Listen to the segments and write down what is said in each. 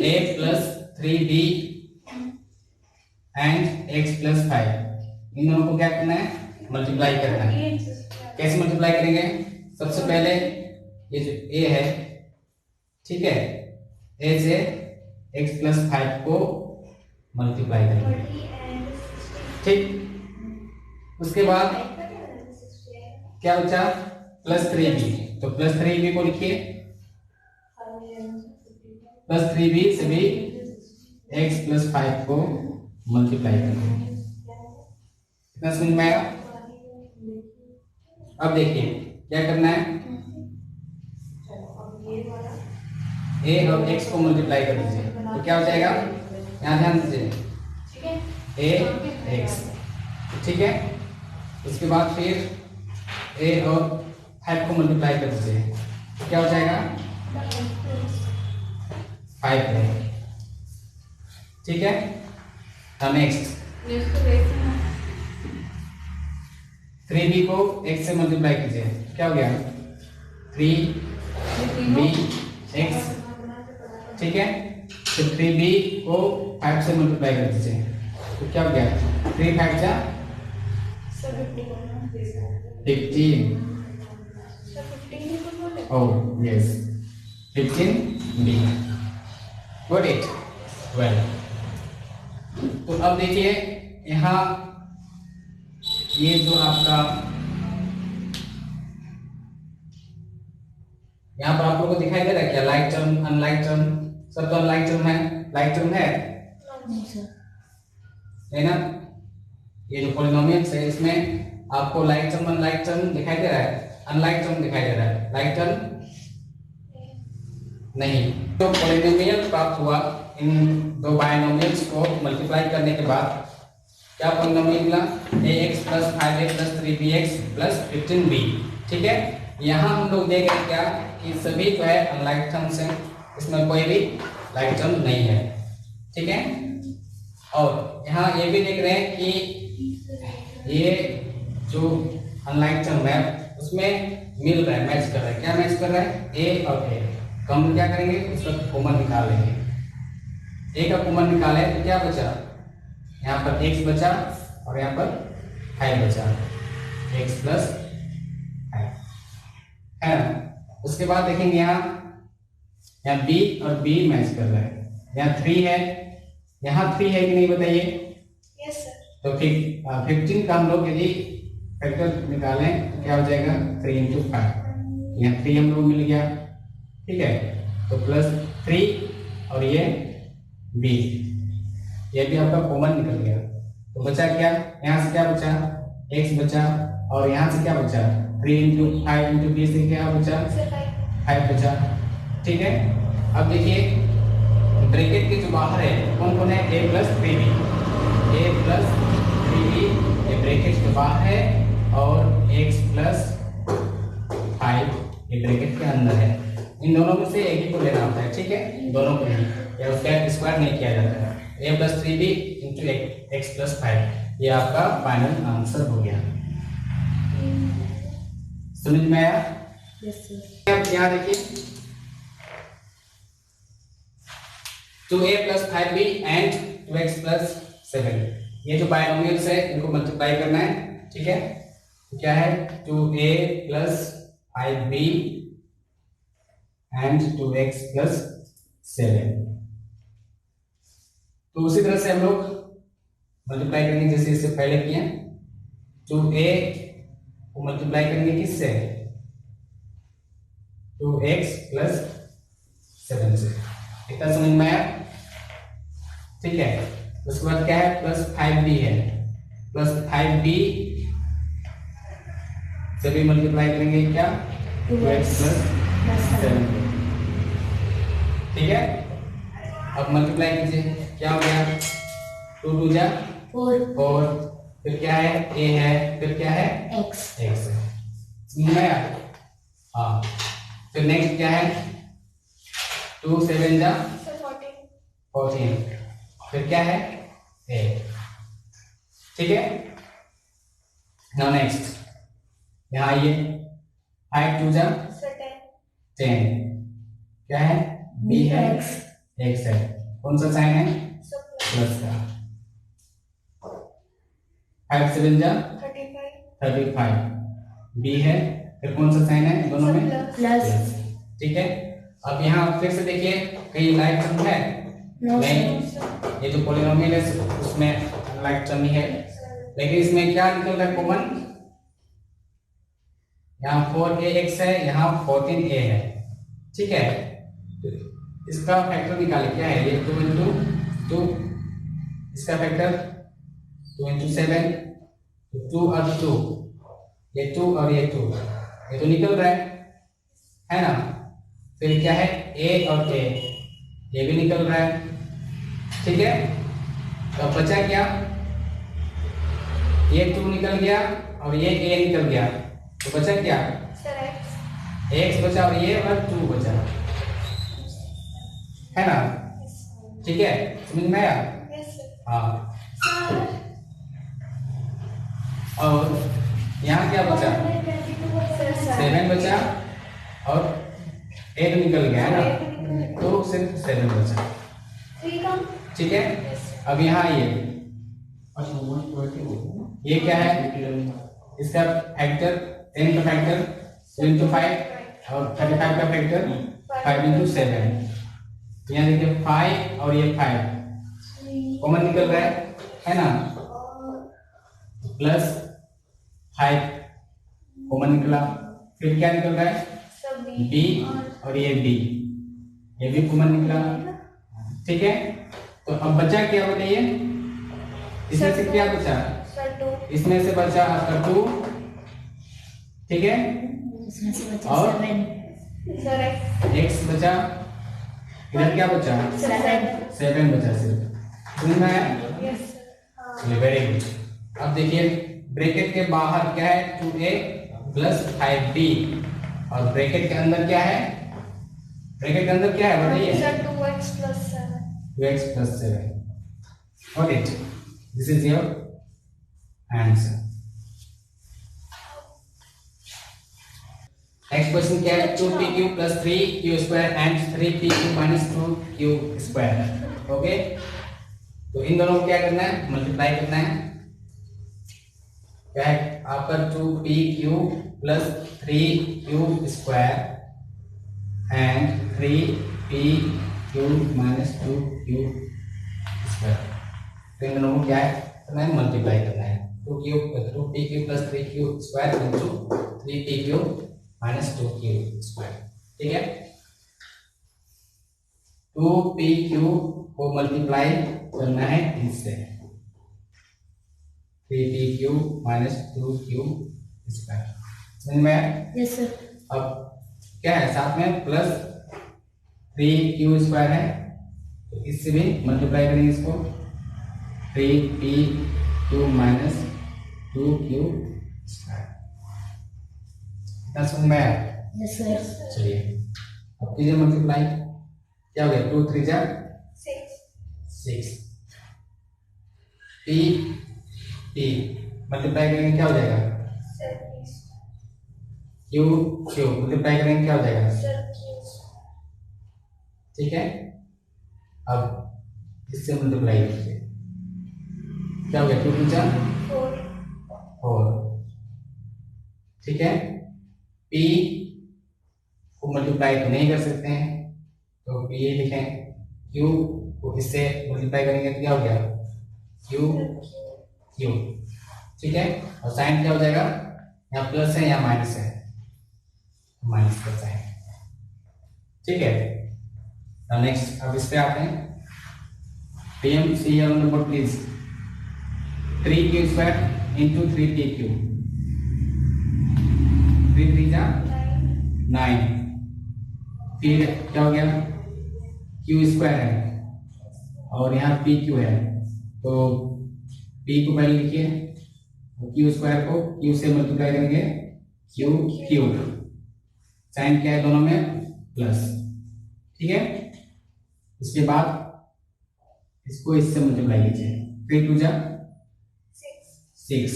a plus 3b and x plus 5, इन दोनों को क्या करना है, मल्टीप्लाई करना है। कैसे मल्टीप्लाई करेंगे? सबसे पहले ये जो a है, ठीक है, a से x प्लस 5 को मल्टीप्लाई करेंगे, ठीक। उसके बाद क्या बचा, प्लस 3b, तो प्लस 3b को लिखिए, प्लस 3b से भी x प्लस 5 को मल्टीप्लाई करेंगे। कितना समझ में आया? अब देखिए क्या करना है, a और x को मल्टीप्लाई कर दीजिए, तो क्या हो जाएगा, यहाँ ध्यान दीजिए, a x, ठीक है। उसके बाद फिर a और 5 को मल्टीप्लाई कर दीजिए, तो क्या हो जाएगा, 5 है, ठीक है। नेक्स्ट 3b को x से मल्टीप्लाई कीजिए, क्या हो गया, 3b x, ठीक है। तो 3b को 5 से मल्टीप्लाई कर दीजिए, तो क्या हो गया, 3 5 जा 15, oh yes, 15b, got it, well। तो अब देखिए यहाँ ये जो आपका यहाँ पर आप लोगों को दिखाई दे रहा है क्या, लाइक टर्म अनलाइक टर्म, सब तो अनलाइक टर्म है, लाइक टर्म है ना। ये जो पॉलिनोमियल्स है इसमें आपको लाइक टर्म अनलाइक टर्म दिखाई दे रहा है, अनलाइक टर्म दिखाई दे रहा है, लाइक टर्म नहीं। तो पॉलिनोमियल प्राप्त हुआ इन दो बायनोमियल्स को मल्टीप्लाई करने के बाद, क्या पॉलिनोमियल मिला, ax plus 5a plus 3bx plus 15b, ठीक है। यहाँ हम लोग देख रहे हैं क्या कि सभी जो है अनलाइक टर्म्स हैं, इसमें कोई भी लाइक टर्म नहीं है, ठीक है। और यहाँ ये भी देख रहे हैं कि ये जो अनलाइक टर्म है उसमें मिल रहा है, मैच कर रहा है, क्या मैच कर रहा है, a और a, तो हम क्या करेंगे, उसका कॉमन निकाल लेंगे, a का कॉमन निकाले तो क्या बचा, यहाँ पर x बचा और यहाँ पर 5 बचा, x प्लस 5 है ना। उसके बाद देखेंगे यहाँ b और b मैच कर रहा है, यहाँ 3 है, यहाँ 3 है कि नहीं बताइए, यस सर। तो फिर 15 का हम लोग यदि फैक्टर निकालें तो क्या हो जाएगा, 3 इंटू 5, यहाँ 3 हम लोग मिल गया, ठीक है। तो प्लस 3 और ये b, ये भी आपका कॉमन निकल गया, तो बचा क्या, यहाँ से क्या बचा, x बचा, और यहाँ से क्या बचा, 3 इंटू 5 इंटू b से क्या बचा, 5 बचा, ठीक है। अब देखिए ब्रैकेट के जो बाहर है कौन कौन है, a plus 3b, a plus 3b ये ब्रैकेट के बाहर है, और x प्लस 5 ये ब्रैकेट के अंदर है। इन दोनों में से एक ही को लेना होता है, ठीक है, दोनों को नहीं, या उसका स्क्वायर नहीं किया जाता है। a plus 3b into x plus 5, ये आपका फाइनल आंसर हो गया। समझ में आया? Yes sir. अब यहाँ देखिए 2a plus 5b and 2x plus 7, ये जो बायनोमियल्स है इनको मल्टीप्लाई करना है, ठीक है। तो क्या है, 2a plus 5b and 2x plus 7, तो उसी तरह से हम लोग मल्टीप्लाई करेंगे जैसे इससे पहले किए, 2a को मल्टीप्लाई करेंगे किससे, 2x प्लस 7 से, इतना समझ में आया, ठीक है। उसके बाद क्या है, प्लस 5b है, प्लस 5b से भी मल्टीप्लाई करेंगे क्या, 2x प्लस 7, ठीक है। अब मल्टीप्लाई कीजिए, क्या हो गया, 2 2 जा 4, फिर क्या है, a है, फिर क्या है, x है, समझ में आया? हाँ, फिर नेक्स्ट क्या है, 2 7 जा 14, फिर क्या है, a, ठीक है। नाउ नेक्स्ट यहाँ आइए, 5 2 जा 10, क्या है, b है, एक्स है, कौन सा साइन है? सर प्लस का। 5 7 जा 35 बी है, फिर कौन सा साइन है दोनों में? प्लस। ठीक है। अब यहाँ फिर से देखिए कहीं लाइक टर्म है? नहीं, ये जो पॉलिनोमियल है उसमें लाइक टर्म ही है, लेकिन इसमें क्या निकल रहा है कॉमन? यहाँ 4ax है, यहाँ 14a है। ठीक है, तो इसका फैक्टर निकाले, क्या है ये? 2 into 2, इसका फैक्टर 2 into 7, 2 और 2, ये 2 और ये 2, ये तो निकल रहा है ना? फिर क्या है? a और a, ये भी निकल रहा है। ठीक है, तो अब बचा क्या? ये 2 निकल गया और ये a निकल गया, तो बचा क्या? सर x बचा और ये और 2 बचा, है ना? ठीक है, समझ में आया? Yes sir. हाँ, सर और यहाँ क्या बचा? 7 बचा और 8 निकल गया, है ना? तो सिर्फ 7 बचा। ठीक है, अब यहाँ ये क्या है? इसका फैक्टर 10 का फैक्टर 2 into 5 और 35 का फैक्टर 5 into 7। यहाँ देखिए 5 और ये 5 कॉमन निकल रहा है ना? प्लस 5 कॉमन निकला, फिर क्या निकल रहा है? b और ये b, ये भी कॉमन निकला। ठीक है, तो अब बचा क्या बताइए? इसमें से क्या बचा? इसमें से बचा आपका 2, ठीक है, इसमें से बचा और 7। x बचा, इधर क्या बचा? 7 बचा सिर्फ। समझ में आया? चलिए, वेरी गुड। अब देखिए ब्रैकेट के बाहर क्या है? 2a प्लस 5b, और ब्रैकेट के अंदर क्या है? ब्रैकेट के अंदर क्या है बताइए? 2x plus 7. 2x plus 7. Got it? This is your answer. Next question क्या है? 2pq plus 3q square and 3pq minus 2q square. Okay, तो इन दोनों को क्या करना है? मल्टीप्लाई करना है। क्या है आपका? 2pq plus 3q square and 3pq minus 2q square. तो इन दोनों को क्या है करना है? मल्टीप्लाई करना है। 2pq plus 3q square into 3pq minus 2q square। ठीक है, 2pq को मल्टीप्लाई करना है इससे, 3pq minus 2q square। समझ में आया? Yes sir. अब क्या है साथ में? प्लस 3q स्क्वायर है, तो इससे भी मल्टीप्लाई करेंगे इसको, 3pq minus 2q स्क्वायर। इतना समझ में आया? Yes sir. चलिए अब कीजिए मल्टीप्लाई। क्या हो गया? 2 3 जा 6, p मल्टीप्लाई करेंगे क्या हो जाएगा? q मल्टीप्लाई करेंगे क्या हो जाएगा? ठीक है, अब इससे मल्टीप्लाई कीजिए, क्या हो गया? 2 2 जा 4। ठीक है, p को मल्टीप्लाई तो नहीं कर सकते हैं, तो ये लिखें, q को इससे मल्टीप्लाई करेंगे तो क्या हो गया? q। ठीक है, और साइन क्या हो जाएगा? यहाँ प्लस है या माइनस है? माइनस का साइन। ठीक है, नेक्स्ट अब इस पे आते हैं। PM C number please. 3q square into 3pq, 3 3 जा 9, फिर क्या हो गया? q स्क्वायर है और यहाँ pq है, तो p को पहले लिखिए, q स्क्वायर को q से मल्टीप्लाई करेंगे, q क्यूब, साइन क्या है दोनों में? प्लस। ठीक है, इसके बाद इसको इससे मल्टीप्लाई कीजिए, 3 2 जा 6,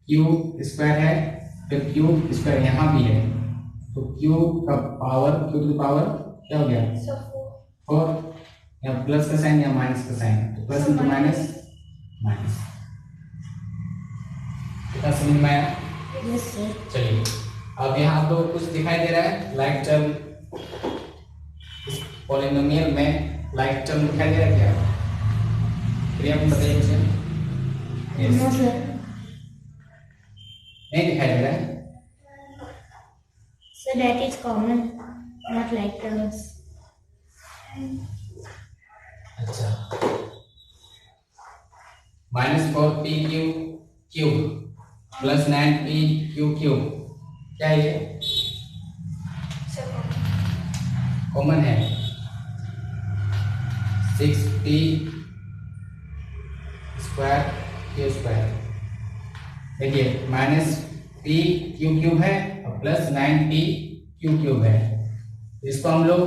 क्यूब स्क्वायर है, फिर क्यूब स्क्वायर यहाँ भी है, तो क्यूब का पावर, क्यूब टू पावर क्या हो गया? 4 या प्लस का साइन या माइनस का साइन, तो प्लस इंटू माइनस माइनस। कितना समझ में आया? Yes sir. चलिए अब यहाँ आप लोगों को कुछ दिखाई दे रहा है लाइक टर्म, इस पॉलिनोमियल में लाइक टर्म दिखाई दे रहा है क्या? प्रिया बताइए मुझे। No sir. नहीं दिखाई दे रहा है? Sir that is common, not like terms. अच्छा, -4p³ प्लस 9p³ क्या है ये? कॉमन है। 6p² Q²। देखिए -p³ है और प्लस 9p³ है, इसको हम लोग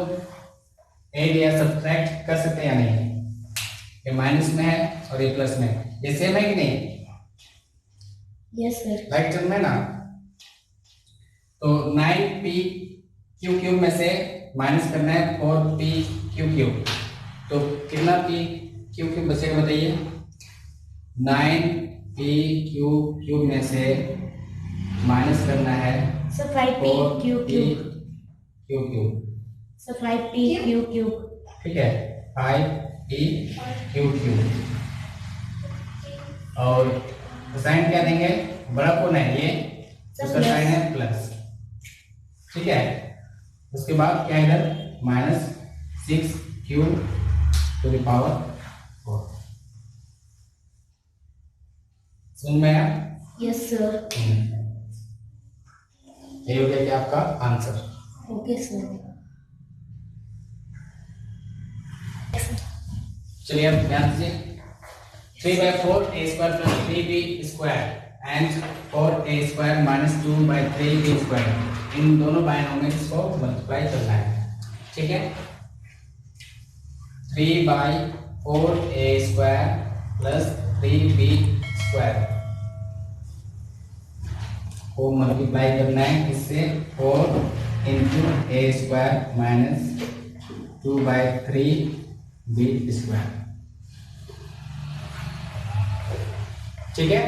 ऐड या सब्ट्रैक्ट कर सकते हैं या नहीं? ये माइनस में है और ये प्लस में है, ये सेम है कि नहीं? Yes sir. लाइक टर्म है ना, तो 9p³ में से माइनस करना है 4p³, तो कितना p³ बचेगा बताइए? 9p³ में से माइनस करना है sir 5p³ 4p³, sir 5p³। ठीक है, 5p³। और साइन क्या देंगे? बड़ा कौन है ये? उसका साइन है प्लस, ठीक है। उसके बाद क्या इधर? -6q⁴ समझ में आया? Yes sir. ये हो गया क्या आपका आंसर? Okay sir. चलिए अब ध्यान दीजिए। 3/4 a² + 3b² and 4a² - 2/3b², इन दोनों बायनोमियल्स को मल्टीप्लाई करना है, ठीक है। 3/4a² + 3b² को मल्टीप्लाई करना है, इससे 4 × a² - 2/3b², ठीक है।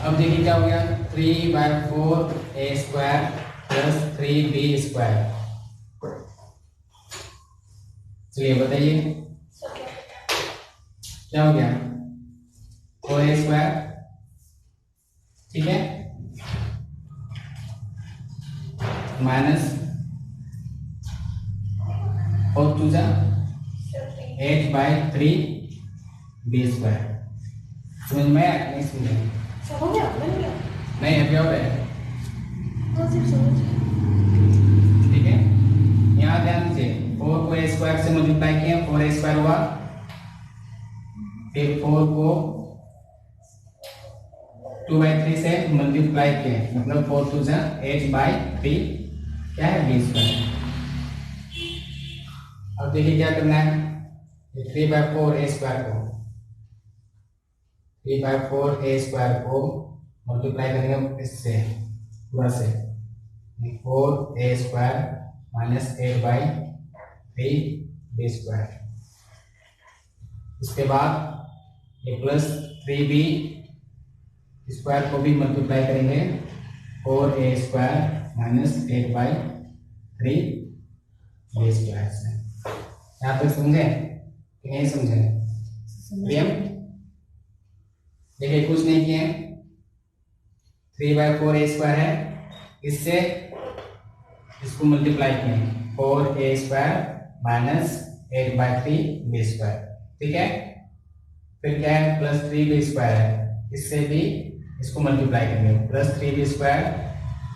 अब देखिए क्या हो गया? 3/4a² + 3b²। चलिए बताइए क्या हो गया? 4a², ठीक है, माइनस 4 × 2 = 8/3b²। समझ में आया? नहीं समझ में? समझ गया, बन गया। नहीं अभी और है, हाँ सिर्फ समझ गया। ठीक है। यहाँ ध्यान दीजिए, 4 को a² से मल्टीप्लाई किया, 4a² हुआ, फिर 4 को 2/3 से मल्टीप्लाई किए, मतलब 4 × 2 = 8/3 क्या है? b²। अब देखिए क्या करना है, 3/4a² को 3/4a² को मल्टीप्लाई करेंगे इससे पूरा से, 4a² - 8/3b²। इसके बाद ये प्लस 3b² को भी मल्टीप्लाई करेंगे 4a² - 8/3b² से। यहाँ तक समझे कि नहीं समझे? प्रियम देखिए कुछ नहीं किए, 3/4a² है, इससे इसको मल्टीप्लाई किए 4a² - 8/3b², ठीक है। फिर क्या है? प्लस 3b² है, इससे भी इसको मल्टीप्लाई करेंगे, प्लस 3b²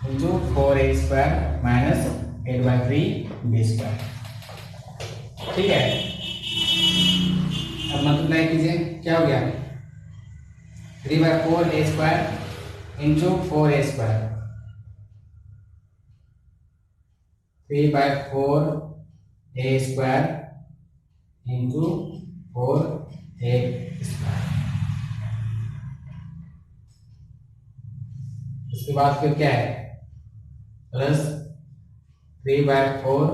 × 4a² - 8/3b², ठीक है। अब मल्टीप्लाई कीजिए, क्या हो गया? 3/4a² × 4a², 3/4a² × 4a²। उसके बाद फिर क्या है? Plus 3/4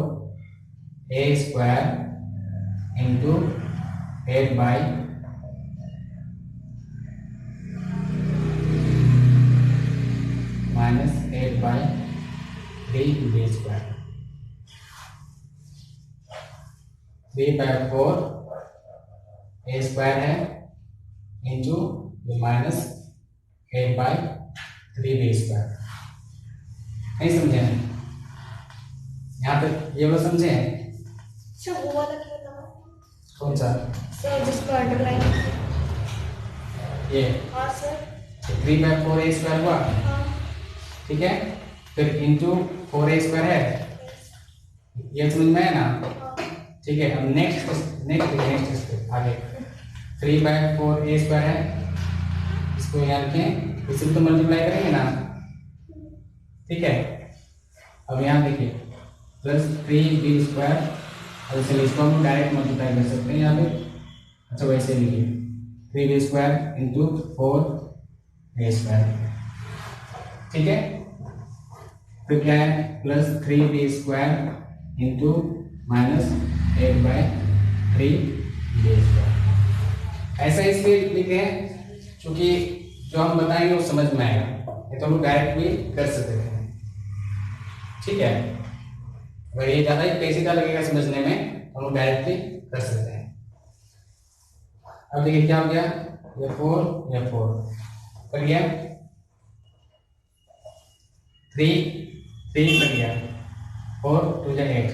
a square into 8 by minus 8 by 3b square 3/4 a square है into minus 8 by 3b square. नहीं समझे हैं? यहाँ तक ये वो समझे हैं? सर वो वाला क्या था? कौन सा? सर जिसको अंडरलाइन। ये हाँ सर। 3/4 ए स्क्वायर हुआ, हाँ। ठीक है, फिर इंटू 4a स्क्वायर है, ये समझ में है ना? ठीक है, अब नेक्स्ट आगे 3/4 ए स्क्वायर है, इसको यहाँ रखें, इसे तो मल्टीप्लाई करेंगे ना, ठीक है। अब यहाँ देखिए प्लस 3b स्क्वायर, और चलिए इसको हम डायरेक्ट मल्टीप्लाई कर सकते हैं यहाँ पे। अच्छा वैसे लिखिए 3b square into 4a square, ठीक है। फिर क्या है plus 3b square into minus 8 by 3b square. ऐसा इसलिए लिखे हैं क्योंकि जो हम बताएंगे वो समझ में आएगा, ये तो हम डायरेक्ट भी कर सकते हैं, ठीक है। अगर ये ज़्यादा ही पेचीदा लगेगा समझने में तो हम डायरेक्ट भी कर सकते हैं। अब देखिए क्या हो गया, ये 4 कर गया, 3 कर गया, 4 2 जा 8,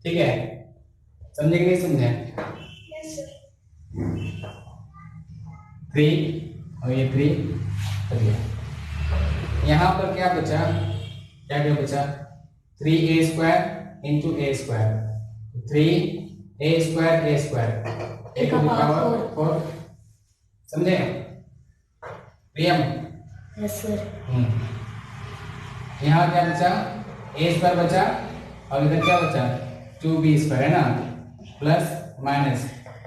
ठीक है। समझे कि नहीं समझे? Yes sir. 3 और ये 3 कर गया। यहाँ पर क्या बचा, क्या बचा 3a square into A square, 3a square A square A to the power 4, समझे प्रियम? Yes sir. यहाँ क्या बचा, ए स्क्वायर बचा, और इधर क्या बचा 2b स्क्वायर है ना, प्लस माइनस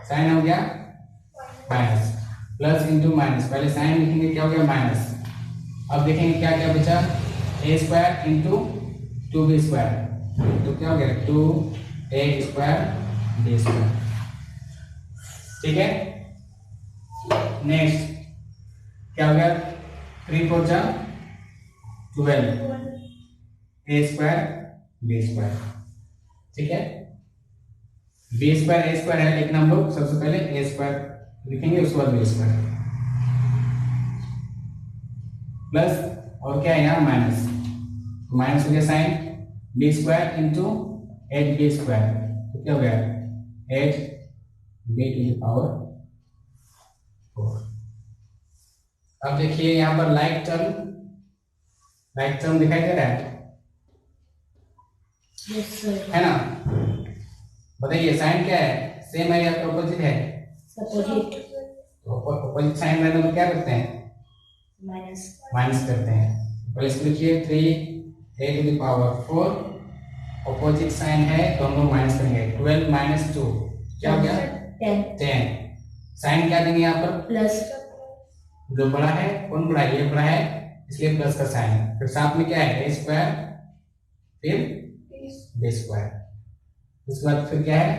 साइन हो गया माइनस, प्लस इंटू माइनस, पहले साइन लिखेंगे क्या हो गया माइनस। अब देखेंगे क्या क्या बचा, ए स्क्वायर इंटू 2b स्क्वायर, तो क्या हो गया 2a स्क्वायर b स्क्वायर, ठीक है। नेक्स्ट क्या हो गया 3 4 जा 12 a स्क्वायर b स्क्वायर, ठीक है। b स्क्वायर a स्क्वायर है, लेकिन हम लोग सबसे पहले a स्क्वायर लिखेंगे, उसके बाद b स्क्वायर, प्लस और क्या है यहाँ माइनस, माइनस हो गया sign b square into 8b square, तो क्या हो गया 8b टू द पावर 4। अब देखिए यहाँ पर लाइक टर्म दिखाई दे रहा है, यस सर। है ना? बताइए साइन क्या है, सेम है या अपोजिट है? अपोजिट। तो अपोजिट साइन रहने में क्या करते हैं, माइनस करते हैं। पहले इसको लिखिए 3a to the power 4, opposite sign है तो हम लोग माइनस करेंगे, 12 माइनस 2 क्या हो गया 10। साइन क्या देंगे यहाँ पर, प्लस, जो बड़ा है कौन बड़ा है, ये बड़ा है इसलिए प्लस का साइन, फिर साथ में क्या है a स्क्वायर, फिर b स्क्वायर, उसके बाद फिर क्या है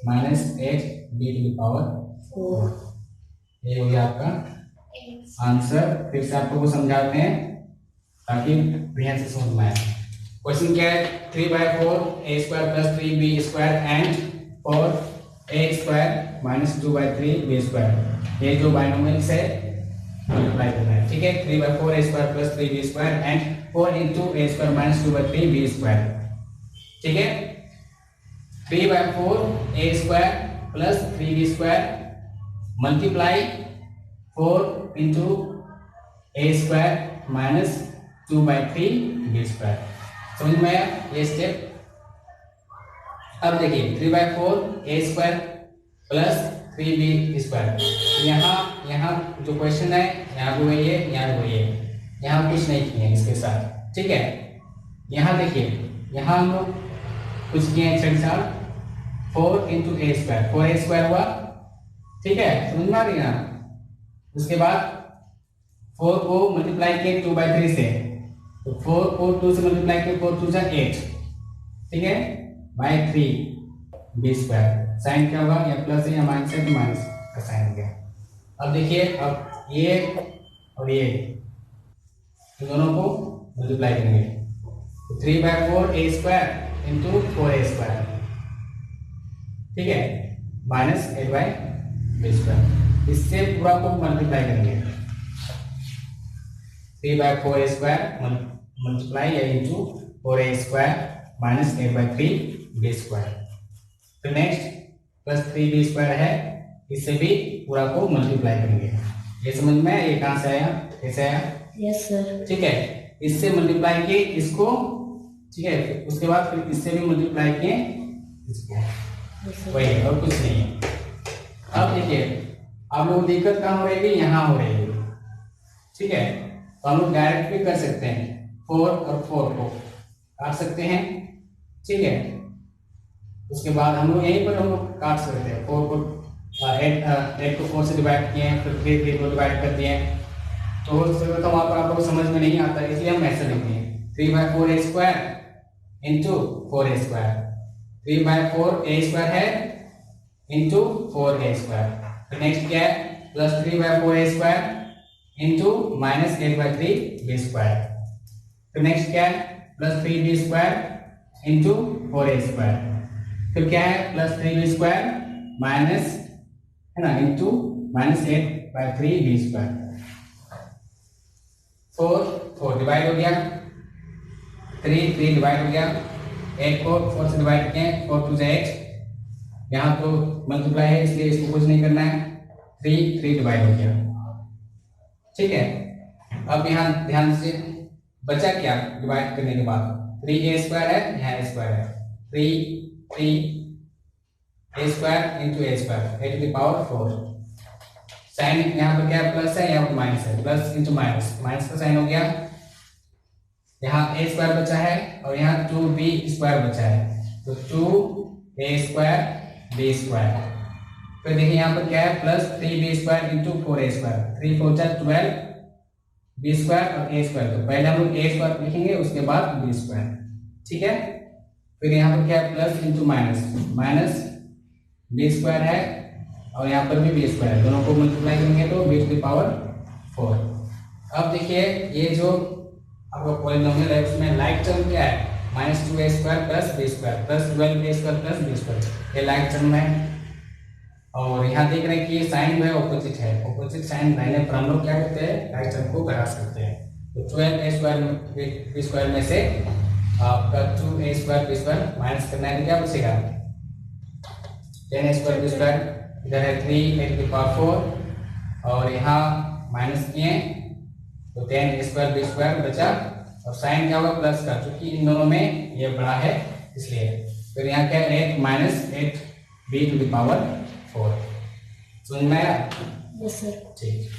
minus 8b to the power 4। ये हो गया आपका आंसर। फिर से आपको वो समझाते हैं ताकि ध्यान से समझ में आए। क्वेश्चन क्या है, 3/4 a square plus 3b square and 4a square minus 2/3 b square, ये जो बाइनोमियल्स है मल्टीप्लाई करना है, ठीक है। 3/4 a square plus 3b square and 4 into a square minus 2/3 b square, ठीक है। 3/4 a square plus 3b square multiply 4 into a square minus 2/3 b square, समझ में आया ये स्टेप? अब देखिए 3/4 a square plus 3b square, यहाँ जो क्वेश्चन है यहाँ भी वही है, यहाँ भी वही है, यहाँ कुछ नहीं किए इसके साथ, ठीक है। यहाँ देखिए, यहाँ हम लोग कुछ किए हैं छठ साल 4 into a square, 4a square हुआ, ठीक है, समझ में आ रही है ना। उसके बाद 4 को मल्टीप्लाई किए 2/3 से, तो 4 को 2 से मल्टीप्लाई किए 4 2 जा 8, ठीक है, बाय 3b स्क्वायर। साइन क्या होगा, या प्लस है या माइनस है तो माइनस का साइन हो गया। अब देखिए, अब ये और ये इन दोनों को मल्टीप्लाई करेंगे, तो 3/4 a square into 4a square, ठीक है, माइनस 8/b स्क्वायर। इससे पूरा को मल्टीप्लाई करेंगे, 3/4 स्क्वायर मल्टीप्लाई या into 4a square minus 8/3b square. फिर नेक्स्ट प्लस 3b स्क्वायर है, इससे भी पूरा को मल्टीप्लाई करेंगे। ये समझ में आया? ये कहाँ से आया, कैसे आया? Yes sir. ठीक है, इससे मल्टीप्लाई किए इसको, ठीक है, उसके बाद फिर इससे भी मल्टीप्लाई किए इसको, वही और कुछ नहीं है। अब देखिए, आप लोग दिक्कत कहाँ हो रहेगी, यहाँ हो रहेगी, ठीक है। तो हम लोग डायरेक्ट भी कर सकते हैं, 4 और 4 को काट सकते हैं, ठीक है। उसके बाद हम लोग यहीं पर हम लोग काट सकते हैं, 4 को 8 को 4 से डिवाइड किए हैं, फिर 3 को डिवाइड कर दिए हैं, तो हो सकता है वहाँ पर आप लोग समझ में नहीं आता, इसलिए हम ऐसे लिखते हैं 3/4 a square into 4a square. 3/4 a square है इंटू 4a स्क्वायर। फिर नेक्स्ट क्या है, plus 3/4 a square into minus 8/3b square. फिर नेक्स्ट क्या है, plus 3b square into 4a square. फिर क्या है, प्लस 3b स्क्वायर माइनस, है ना, into minus 8/3b square. 4 divide हो गया, 3 डिवाइड हो गया, 8 को 4 से डिवाइड किए, 4 2 8, यहाँ तो मल्टीप्लाई है इसलिए इसको कुछ नहीं करना है, 3 डिवाइड हो गया, ठीक है। अब यहाँ ध्यान से बचा क्या, डिवाइड करने के बाद 3a स्क्वायर है, यहाँ a स्क्वायर है, 3a square into a square, a to the power 4। Sign यहाँ पर क्या है, प्लस है, यहाँ पर माइनस है, प्लस इंटू माइनस, माइनस का साइन हो गया। यहाँ a स्क्वायर बचा है और यहाँ 2b स्क्वायर बचा है, तो 2a स्क्वायर b स्क्वायर। फिर देखिए यहाँ पर क्या है, plus 3b square into 4a square, 3 4 12 b square और a स्क्वायर। तो पहले हम लोग a स्क्वायर लिखेंगे, उसके बाद b स्क्वायर, ठीक है। फिर यहाँ पर क्या है, plus into minus, minus b square है और यहाँ पर भी b स्क्वायर, दोनों को मल्टीप्लाई करेंगे तो b टू द पावर 4। अब देखिए, ये जो आपका पॉलिनोमियल है उसमें लाइक टर्म क्या है, -2a square plus b square plus 12a square plus b square, ये लाइक टर्म है। और यहाँ देख रहे हैं कि ये साइन जो है ऑपोजिट है, ऑपोजिट साइन रहने पर हम लोग क्या करते हैं, लाइक टर्म को घटा सकते हैं। तो 12a स्क्वायर b स्क्वायर में से आपका 2a square b square minus करना है तो क्या बचेगा, 10a स्क्वायर b स्क्वायर, इधर है 3a टू द पावर 4 और यहाँ माइनस किए तो 10a स्क्वायर b स्क्वायर बचा, और साइन क्या होगा, प्लस का, क्योंकि इन दोनों में ये बड़ा है इसलिए। फिर यहाँ क्या है, 8 minus 8b to the power 4। समझ में आया? Yes sir. ठीक।